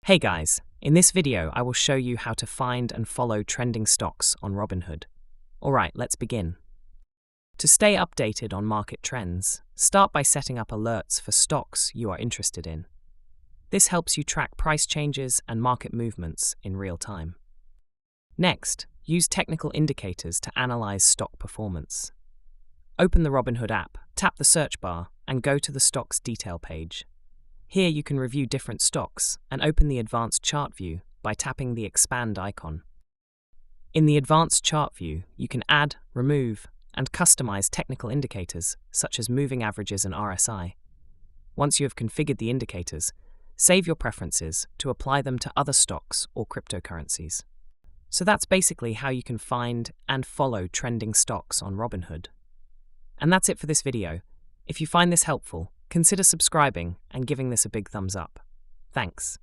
Hey guys, in this video I will show you how to find and follow trending stocks on Robinhood. Alright, let's begin. To stay updated on market trends, start by setting up alerts for stocks you are interested in. This helps you track price changes and market movements in real time. Next, use technical indicators to analyze stock performance. Open the Robinhood app, tap the search bar, and go to the stock's detail page. Here you can review different stocks and open the advanced chart view by tapping the expand icon. In the advanced chart view, you can add, remove, and customize technical indicators such as moving averages and RSI. Once you have configured the indicators, save your preferences to apply them to other stocks or cryptocurrencies. So that's basically how you can find and follow trending stocks on Robinhood. And that's it for this video. If you find this helpful, consider subscribing and giving this a big thumbs up. Thanks.